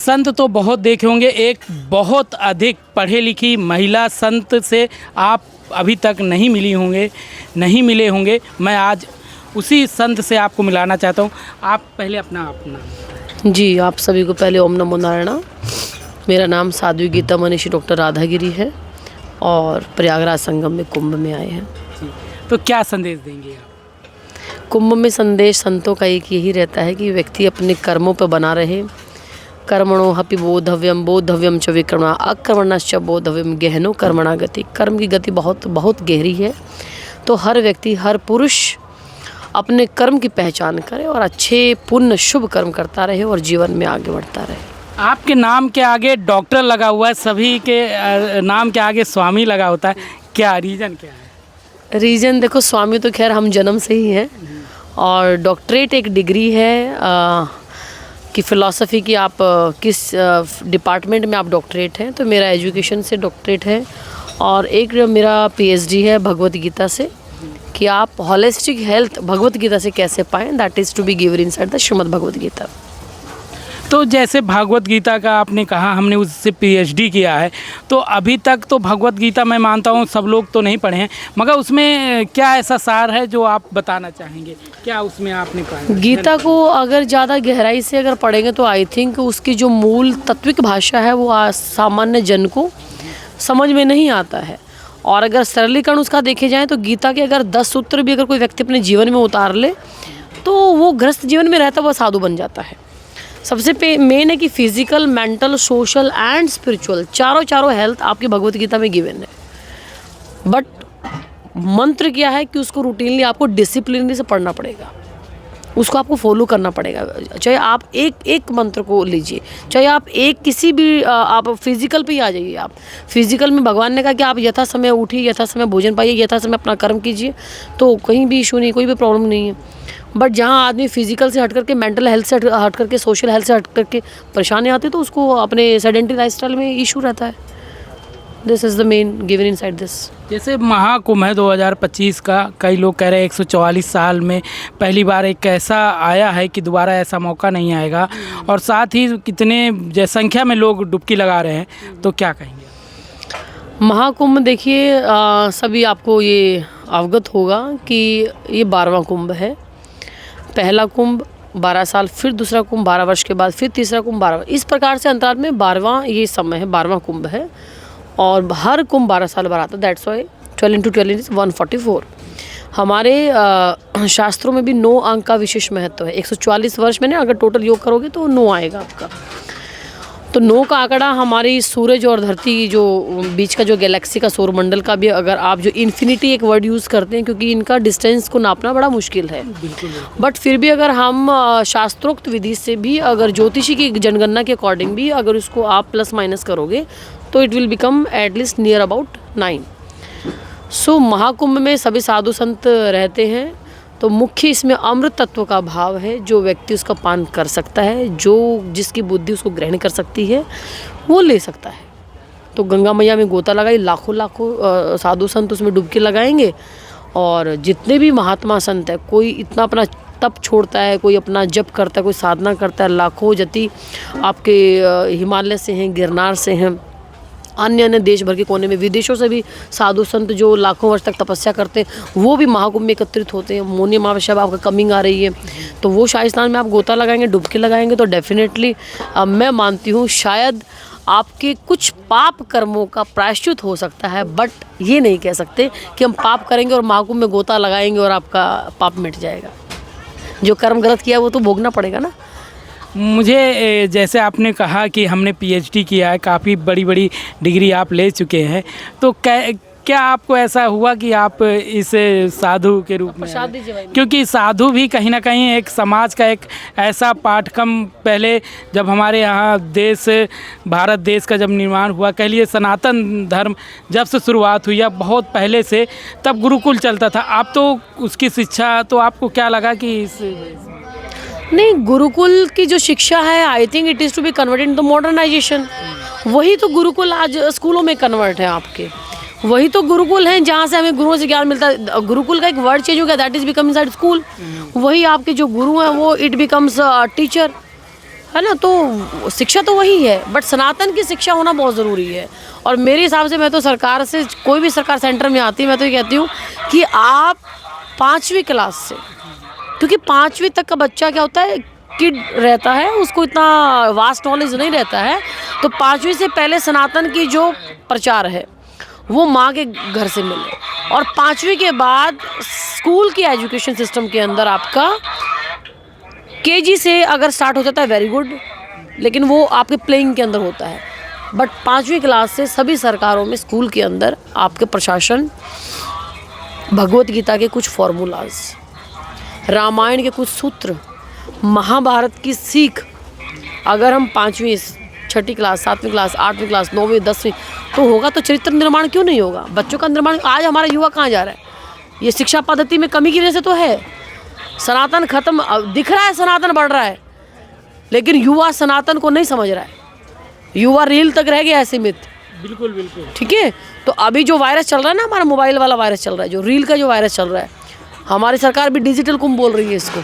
संत तो बहुत देखे होंगे, एक बहुत अधिक पढ़े लिखी महिला संत से आप अभी तक नहीं मिले होंगे। मैं आज उसी संत से आपको मिलाना चाहता हूँ। आप पहले अपना जी, आप सभी को पहले ओम नमो नारायण। मेरा नाम साध्वी गीता मनीषी डॉक्टर राधागिरी है और प्रयागराज संगम में कुंभ में आए हैं। तो क्या संदेश देंगे आप? कुंभ में संदेश संतों का एक यही रहता है कि व्यक्ति अपने कर्मों पर बना रहे। कर्मणो हपि बोधव्यम च विक्रमणा अकर्मणश्च बोधव्यम गहनो कर्मणा गति। कर्म की गति बहुत बहुत गहरी है, तो हर व्यक्ति, हर पुरुष अपने कर्म की पहचान करे और अच्छे पुण्य शुभ कर्म करता रहे और जीवन में आगे बढ़ता रहे। आपके नाम के आगे डॉक्टर लगा हुआ है, सभी के नाम के आगे स्वामी लगा होता है, क्या रीज़न क्या है? रीज़न देखो, स्वामी तो खैर हम जन्म से ही हैं और डॉक्टरेट एक डिग्री है कि फ़िलॉसफ़ी की आप किस डिपार्टमेंट में आप डॉक्टरेट हैं, तो मेरा एजुकेशन से डॉक्टरेट है। और एक मेरा पीएचडी है भगवत गीता से कि आप होलिस्टिक हेल्थ भगवत गीता से कैसे पाएँ, that is to be given inside the Shrimad Bhagavad Gita. तो जैसे भागवत गीता का आपने कहा हमने उससे पीएचडी किया है, तो अभी तक तो भगवत गीता मैं मानता हूँ सब लोग तो नहीं पढ़े हैं, मगर उसमें क्या ऐसा सार है जो आप बताना चाहेंगे? क्या उसमें आपने पढ़ा? गीता को अगर ज़्यादा गहराई से अगर पढ़ेंगे तो आई थिंक उसकी जो मूल तत्विक भाषा है वो सामान्य जन को समझ में नहीं आता है। और अगर सरलीकरण उसका देखे जाए तो गीता के अगर 10 सूत्र भी अगर कोई व्यक्ति अपने जीवन में उतार ले तो वो गृहस्थ जीवन में रहता हुआ साधु बन जाता है। सबसे मेन है कि physical, mental, social and spiritual चारों हेल्थ आपकी भगवत गीता में गिवन है। बट मंत्र क्या है कि उसको रूटीनली आपको डिसिप्लिनली से पढ़ना पड़ेगा, उसको आपको फॉलो करना पड़ेगा। चाहे आप एक मंत्र को लीजिए, चाहे आप एक किसी भी आप फिजिकल पे ही आ जाइए। आप फिजिकल में भगवान ने कहा कि आप यथा समय उठिए, यथा समय भोजन पाइए, यथा समय अपना कर्म कीजिए, तो कहीं भी इशू नहीं, कोई भी प्रॉब्लम नहीं है। बट जहाँ आदमी फिजिकल से हट करके, मेंटल हेल्थ से हट करके, सोशल हेल्थ से हट करके परेशानी आती है तो उसको अपने सेडेंटरी लाइफस्टाइल में इशू रहता है। This is the main given inside this. जैसे महाकुंभ है 2025 का, कई लोग कह रहे हैं 144 साल में पहली बार एक ऐसा आया है कि दोबारा ऐसा मौका नहीं आएगा, और साथ ही कितने संख्या में लोग डुबकी लगा रहे हैं, तो क्या कहेंगे? महाकुंभ देखिए, सभी आपको ये अवगत होगा कि ये 12वां कुंभ है। पहला कुंभ 12 साल, फिर दूसरा कुंभ 12 वर्ष के बाद, फिर तीसरा कुंभ 12, इस प्रकार से अंतराल में 12वां ये समय है, 12वां कुंभ है। और हर कुंभ 12 साल बाद आता है, दैट्स वाई 12 into 12 is 144। हमारे शास्त्रों में भी 9 अंक का विशेष महत्व है। 144 वर्ष में ना अगर टोटल योग करोगे तो 9 आएगा आपका। तो 9 का आंकड़ा हमारी सूरज और धरती जो बीच का जो गैलेक्सी का सौरमंडल का भी, अगर आप जो इन्फिनिटी एक वर्ड यूज़ करते हैं क्योंकि इनका डिस्टेंस को नापना बड़ा मुश्किल है, बट फिर भी अगर हम शास्त्रोक्त विधि से भी, अगर ज्योतिषी की जनगणना के अकॉर्डिंग भी अगर उसको आप प्लस माइनस करोगे तो it will become at least near about 9। सो महाकुंभ में सभी साधु संत रहते हैं, तो मुख्य इसमें अमृत तत्व का भाव है। जो व्यक्ति उसका पान कर सकता है, जो जिसकी बुद्धि उसको ग्रहण कर सकती है, वो ले सकता है। तो गंगा मैया में गोता लगाई, लाखों साधु संत उसमें डुबकी लगाएंगे। और जितने भी महात्मा संत है, कोई इतना अपना तप छोड़ता है, कोई अपना जप करता है, कोई साधना करता है, लाखों जति आपके हिमालय से हैं, गिरनार से हैं, अन्य देश भर के कोने में, विदेशों से भी साधु संत जो लाखों वर्ष तक तपस्या करते हैं वो भी महाकुंभ में एकत्रित होते हैं। मौनी अमावस्या आपका कमिंग आ रही है, तो वो शाही स्नान में आप गोता लगाएंगे, डुबकी लगाएंगे, तो डेफिनेटली मैं मानती हूँ शायद आपके कुछ पाप कर्मों का प्रायश्चित हो सकता है। बट ये नहीं कह सकते कि हम पाप करेंगे और महाकुंभ में गोता लगाएंगे और आपका पाप मिट जाएगा। जो कर्म गलत किया वो तो भोगना पड़ेगा ना। मुझे जैसे आपने कहा कि हमने पीएचडी किया है, काफ़ी बड़ी बड़ी डिग्री आप ले चुके हैं, तो क्या आपको ऐसा हुआ कि आप इस साधु के रूप में, क्योंकि साधु भी कहीं ना कहीं एक समाज का एक ऐसा पाठ्यक्रम, पहले जब हमारे यहाँ भारत देश का जब निर्माण हुआ, कह लिए सनातन धर्म जब से शुरुआत हुई या बहुत पहले से, तब गुरुकुल चलता था। आप तो उसकी शिक्षा, तो आपको क्या लगा कि नहीं, गुरुकुल की जो शिक्षा है I think it is to be converted in the modernisation. वही तो गुरुकुल आज स्कूलों में कन्वर्ट है आपके, वही तो गुरुकुल हैं जहाँ से हमें गुरुओं से ज्ञान मिलता है। गुरुकुल का एक वर्ड चेंज हो गया, that is become inside school. वही आपके जो गुरु हैं वो इट बिकम्स टीचर। है ना। तो शिक्षा तो वही है, बट सनातन की शिक्षा होना बहुत ज़रूरी है। और मेरे हिसाब से मैं तो सरकार से, कोई भी सरकार सेंटर में आती है, मैं तो ये कहती हूँ कि आप 5वीं क्लास से, क्योंकि 5वीं तक का बच्चा क्या होता है, किड रहता है, उसको इतना वास्ट नॉलेज नहीं रहता है। तो 5वीं से पहले सनातन की जो प्रचार है वो माँ के घर से मिले। और 5वीं के बाद स्कूल की एजुकेशन सिस्टम के अंदर आपका केजी से अगर स्टार्ट हो जाता है वेरी गुड, लेकिन वो आपके प्लेइंग के अंदर होता है। बट 5वीं क्लास से सभी सरकारों में स्कूल के अंदर आपके प्रशासन, भगवत गीता के कुछ फॉर्मूलाज, रामायण के कुछ सूत्र, महाभारत की सीख, अगर हम 5वीं, 6ठी क्लास, 7वीं क्लास, 8वीं क्लास, 9वीं, 10वीं तो होगा, तो चरित्र निर्माण क्यों नहीं होगा? बच्चों का निर्माण। आज हमारा युवा कहाँ जा रहा है? ये शिक्षा पद्धति में कमी की वजह से तो है। सनातन खत्म दिख रहा है, सनातन बढ़ रहा है, लेकिन युवा सनातन को नहीं समझ रहा है। युवा रील तक रह गया है सीमित। बिल्कुल बिल्कुल। ठीक है, तो अभी जो वायरस चल रहा है ना, हमारा मोबाइल वाला वायरस चल रहा है, जो रील का जो वायरस चल रहा है, हमारी सरकार भी डिजिटल कुंभ बोल रही है इसको,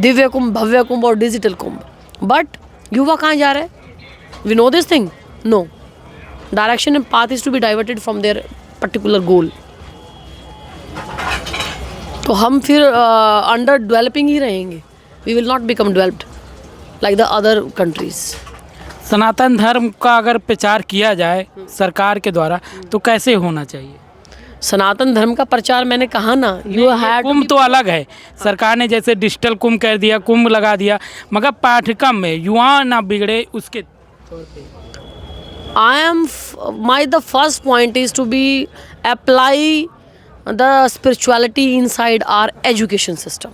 दिव्य कुंभ, भव्य कुंभ और डिजिटल कुंभ। बट युवा कहाँ जा रहा है? We know this thing? No. Direction and path is to be diverted from their particular goal. तो हम फिर अंडर डेवलपिंग ही रहेंगे। We will not become developed like the other countries. Sanatan Dharma का अगर प्रचार किया जाए सरकार के द्वारा तो कैसे होना चाहिए? सनातन धर्म का प्रचार, मैंने कहा ना, यू हैड। कुंभ तो अलग है, सरकार ने जैसे डिजिटल कुंभ कर दिया, कुंभ लगा दिया, मगर पाठ्यक्रम में युवा ना बिगड़े उसके तौर पे। my the first point is to be apply the spirituality inside our education system.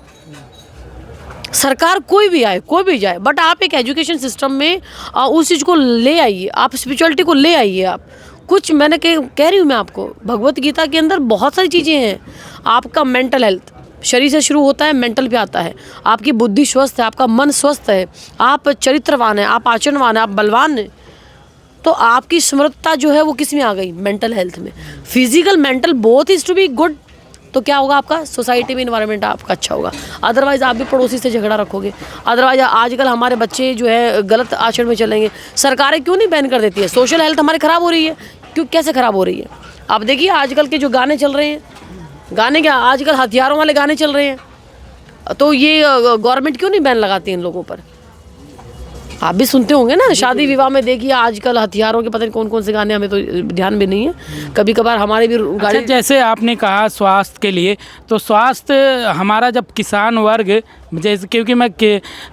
सरकार कोई भी आए, कोई भी जाए, बट आप एक एजुकेशन सिस्टम में उस चीज़ को ले आइए, आप स्पिरिचुअलिटी को ले आइए। आप कुछ, मैंने कह रही हूँ मैं आपको, भगवत गीता के अंदर बहुत सारी चीज़ें हैं। आपका मेंटल हेल्थ शरीर से शुरू होता है, मेंटल पे आता है। आपकी बुद्धि स्वस्थ है, आपका मन स्वस्थ है, आप चरित्रवान है, आप आचरणवान है, आप बलवान है, तो आपकी स्मृतता जो है वो किस में आ गई? मेंटल हेल्थ में। Physical mental both is to be good, तो क्या होगा? आपका सोसाइटी में इन्वायरमेंट आपका अच्छा होगा। अदरवाइज आप भी पड़ोसी से झगड़ा रखोगे। अदरवाइज आजकल हमारे बच्चे जो है गलत आचरण में चलेंगे। सरकारें क्यों नहीं बैन कर देती है? सोशल हेल्थ हमारी ख़राब हो रही है। क्यों, कैसे ख़राब हो रही है? आप देखिए आजकल के जो गाने चल रहे हैं, गाने क्या, आजकल हथियारों वाले गाने चल रहे हैं, तो ये गवर्नमेंट क्यों नहीं बैन लगाती है इन लोगों पर? आप भी सुनते होंगे ना, शादी विवाह में देखिए आजकल हथियारों के पता नहीं कौन कौन से गाने, हमें तो ध्यान भी नहीं है। कभी कभार हमारे भी गाड़ी। अच्छा, जैसे आपने कहा स्वास्थ्य के लिए, तो स्वास्थ्य हमारा जब किसान वर्ग, जैसे क्योंकि मैं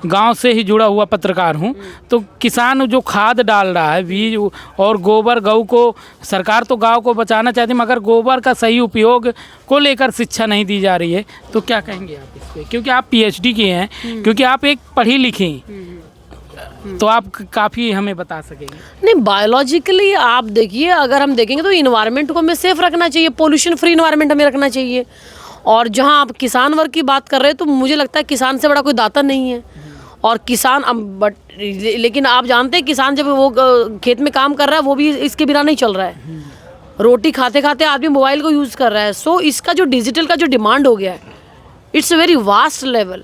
गांव से ही जुड़ा हुआ पत्रकार हूं, तो किसान जो खाद डाल रहा है, बीज और गोबर, गऊ को सरकार तो गांव को बचाना चाहती है, मगर गोबर का सही उपयोग को लेकर शिक्षा नहीं दी जा रही है, तो क्या कहेंगे आप इस पर? क्योंकि आप PhD किए हैं, क्योंकि आप एक पढ़ी लिखी, तो आप काफ़ी हमें बता सकेंगे। नहीं, बायोलॉजिकली आप देखिए, अगर हम देखेंगे तो इन्वायरमेंट को हमें सेफ रखना चाहिए, पोल्यूशन फ्री इन्वायरमेंट हमें रखना चाहिए। और जहां आप किसान वर्ग की बात कर रहे हैं, तो मुझे लगता है किसान से बड़ा कोई दाता नहीं है। और किसान बट लेकिन आप जानते हैं किसान जब वो खेत में काम कर रहा है, वो भी इसके बिना नहीं चल रहा है। रोटी खाते खाते आदमी मोबाइल को यूज़ कर रहा है। सो इसका जो डिजिटल का जो डिमांड हो गया है, it's a very vast level.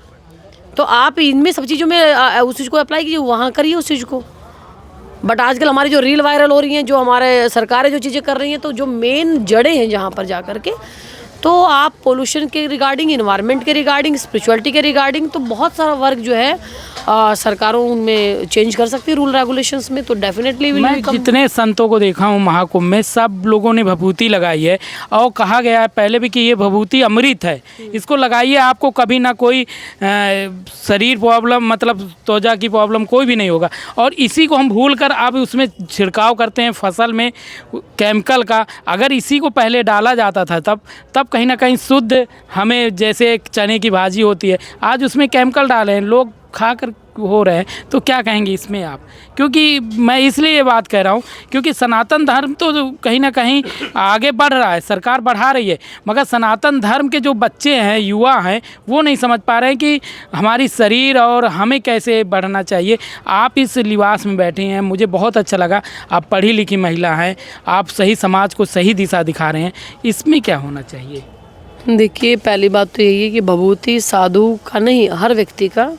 तो आप इनमें सब चीज़ों में उस चीज़ को अप्लाई कीजिए, वहाँ करिए उस चीज़ को। बट आजकल हमारी जो रील वायरल हो रही हैं, जो हमारे सरकारें जो चीज़ें कर रही हैं, तो जो मेन जड़ें हैं जहाँ पर जा कर के, तो आप पोल्यूशन के रिगार्डिंग, इन्वायरमेंट के रिगार्डिंग, स्पिरिचुअलिटी के रिगार्डिंग, तो बहुत सारा वर्क जो है सरकारों में चेंज कर सकती है रूल रेगुलेशंस में। तो डेफिनेटली मैं जितने संतों को देखा हूँ महाकुंभ में, सब लोगों ने विभूति लगाई है, और कहा गया है पहले भी कि ये विभूति अमृत है, इसको लगाइए, आपको कभी ना कोई शरीर प्रॉब्लम, मतलब त्वचा की प्रॉब्लम कोई भी नहीं होगा। और इसी को हम भूल कर अब उसमें छिड़काव करते हैं फसल में केमिकल का। अगर इसी को पहले डाला जाता था तब कहीं ना कहीं शुद्ध, हमें जैसे एक चने की भाजी होती है, आज उसमें केमिकल डाले हैं, लोग खाकर हो रहे हैं। तो क्या कहेंगे इसमें आप? क्योंकि मैं इसलिए ये बात कह रहा हूँ क्योंकि सनातन धर्म तो कहीं ना कहीं आगे बढ़ रहा है, सरकार बढ़ा रही है, मगर सनातन धर्म के जो बच्चे हैं, युवा हैं, वो नहीं समझ पा रहे हैं कि हमारी शरीर और हमें कैसे बढ़ना चाहिए। आप इस लिबास में बैठे हैं, मुझे बहुत अच्छा लगा। आप पढ़ी लिखी महिला हैं, आप सही समाज को सही दिशा दिखा रहे हैं, इसमें क्या होना चाहिए? देखिए, पहली बात तो यही है कि विभूति साधु का नहीं, हर व्यक्ति का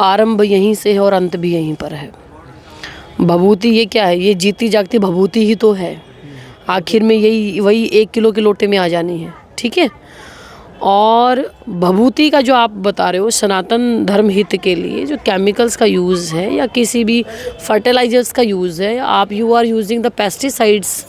आरंभ यहीं से है और अंत भी यहीं पर है। भभूति ये क्या है? ये जीती जागती भभूति ही तो है। आखिर में यही वही 1 किलो के लोटे में आ जानी है, ठीक है। और भभूति का जो आप बता रहे हो सनातन धर्म हित के लिए जो केमिकल्स का यूज़ है या किसी भी फर्टिलाइजर्स का यूज़ है, आप you are using the pesticides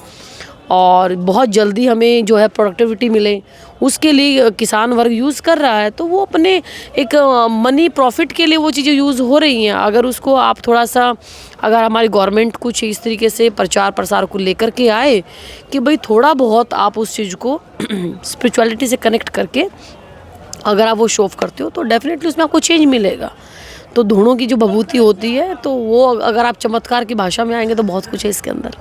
और बहुत जल्दी हमें जो है प्रोडक्टिविटी मिले, उसके लिए किसान वर्ग यूज़ कर रहा है, तो वो अपने एक मनी प्रॉफिट के लिए वो चीज़ें यूज़ हो रही हैं। अगर उसको आप थोड़ा सा, अगर हमारी गवर्नमेंट कुछ इस तरीके से प्रचार प्रसार को लेकर के आए कि भाई थोड़ा बहुत आप उस चीज़ को स्पिरिचुअलिटी से कनेक्ट करके अगर आप वो शो ऑफ करते हो तो डेफिनेटली उसमें आपको चेंज मिलेगा। तो धूणों की जो भभूति होती है, तो वो अगर आप चमत्कार की भाषा में आएंगे तो बहुत कुछ है इसके अंदर।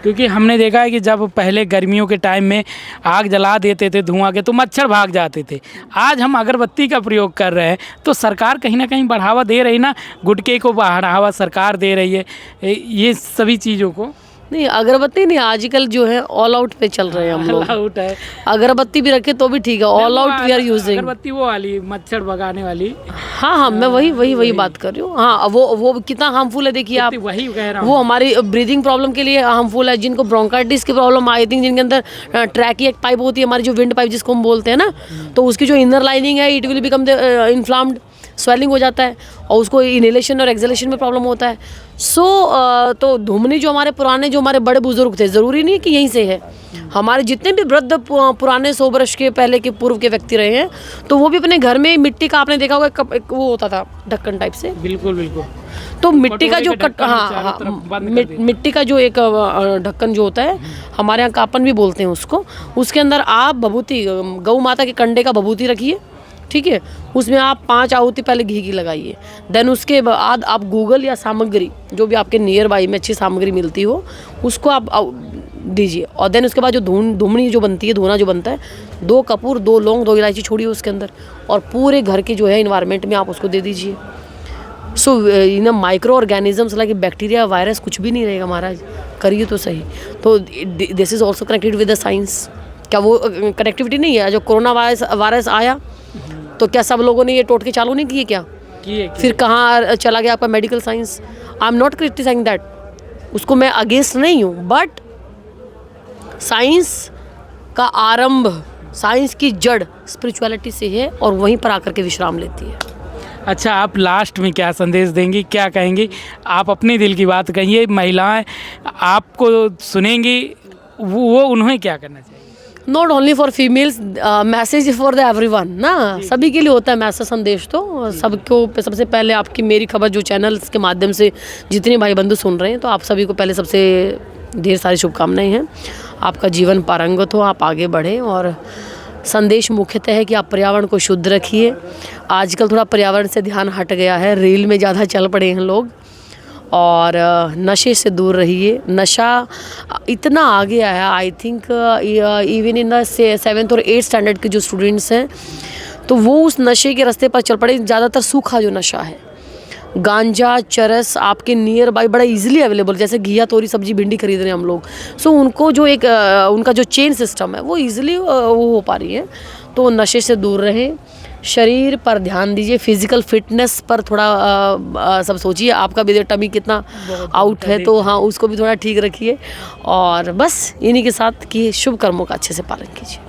क्योंकि हमने देखा है कि जब पहले गर्मियों के टाइम में आग जला देते थे धुआं के, तो मच्छर भाग जाते थे। आज हम अगरबत्ती का प्रयोग कर रहे हैं, तो सरकार कहीं ना कहीं बढ़ावा दे रही ना, गुटखे को बढ़ावा सरकार दे रही है, ये सभी चीज़ों को। नहीं, अगरबत्ती नहीं, आजकल जो है ऑल आउट पे चल रहे हैं हम लोग। ऑल आउट है, अगरबत्ती भी रखे तो भी ठीक है, All Out we are using. अगरबत्ती वो वाली मच्छर भगाने वाली। हाँ हाँ, मैं वही बात कर रही हूँ। हाँ, वो कितना हार्मफुल है देखिए आप। वही कह रहा हूँ, वो हमारी ब्रीदिंग प्रॉब्लम के लिए हार्मफुल है। जिनको ब्रोंकाइटिस की प्रॉब्लम आई थिंक, जिनके अंदर ट्रैकी एक पाइप होती है हमारी, जो विंड पाइप जिसको हम बोलते हैं ना, तो उसकी जो इनर लाइनिंग है it will become the inflamed, swelling हो जाता है और उसको इनहेलेशन और एक्सहेलेशन में प्रॉब्लम होता है। तो धुमनी जो हमारे पुराने, जो हमारे बड़े बुजुर्ग थे, ज़रूरी नहीं कि यहीं से है, हमारे जितने भी वृद्ध पुराने 100 वर्ष के पहले के पूर्व के व्यक्ति रहे हैं, तो वो भी अपने घर में मिट्टी का, आपने देखा होगा वो होता था ढक्कन टाइप से। बिल्कुल बिल्कुल। तो मिट्टी का जो मिट्टी का जो एक ढक्कन जो होता है, हमारे यहाँ कापन भी बोलते हैं उसको, उसके अंदर आप भभूति, गौ माता के कंडे का भभूति रखिए, ठीक है। उसमें आप 5 आहुति पहले घी की लगाइए। देन उसके बाद आप गूगल या सामग्री जो भी आपके नियर बाई में अच्छी सामग्री मिलती हो उसको आप दीजिए। और देन उसके बाद जो धूमनी जो बनती है, धुआं जो बनता है, 2 कपूर, 2 लौंग, 2 इलायची छोड़िए उसके अंदर और पूरे घर के जो है इन्वायरमेंट में आप उसको दे दीजिए। So in microorganisms like bacteria, virus कुछ भी नहीं रहेगा महाराज, करिए तो सही। तो this is also connected with the science. क्या वो कनेक्टिविटी नहीं है? जो कोरोना वायरस आया तो क्या सब लोगों ने ये टोटके चालू नहीं किए क्या? किए। फिर कहाँ चला गया आपका medical science? I am not criticising that, उसको मैं अगेंस्ट नहीं हूँ, बट साइंस का आरंभ, साइंस की जड़ स्पिरिचुअलिटी से है और वहीं पर आकर के विश्राम लेती है। अच्छा, आप लास्ट में क्या संदेश देंगी, क्या कहेंगी? आप अपने दिल की बात कहिए, महिलाएं आपको सुनेंगी, वो उन्हें क्या करना चाहिए? Not only for females, message for the everyone ना, सभी के लिए होता है मैसेज, संदेश। तो सबको सबसे पहले आपकी मेरी खबर जो चैनल्स के माध्यम से जितने भाई बंधु सुन रहे हैं, तो आप सभी को पहले सबसे ढेर सारी शुभकामनाएं हैं। आपका जीवन पारंगत हो, आप आगे बढ़ें। और संदेश मुख्यतः है कि आप पर्यावरण को शुद्ध रखिए। आजकल थोड़ा पर्यावरण से ध्यान हट गया है, रील में ज़्यादा चल पड़े हैं लोग, और नशे से दूर रहिए। नशा इतना आ गया है, I think even in the 7th और 8th स्टैंडर्ड के जो स्टूडेंट्स हैं, तो वो उस नशे के रास्ते पर चल पड़े। ज़्यादातर सूखा जो नशा है, गांजा, चरस आपके नियर बाई बड़ा इजीली अवेलेबल, जैसे घिया, तोरी, सब्जी, भिंडी खरीद रहे हैं हम लोग। सो उनको जो एक उनका जो चेन सिस्टम है वो इजीली वो हो पा रही है। तो नशे से दूर रहें, शरीर पर ध्यान दीजिए, फिजिकल फिटनेस पर थोड़ा सब सोचिए। आपका भी टमी कितना आउट है, तो हाँ उसको भी थोड़ा ठीक रखिए। और बस इन्हीं के साथ कि शुभ कर्मों का अच्छे से पालन कीजिए।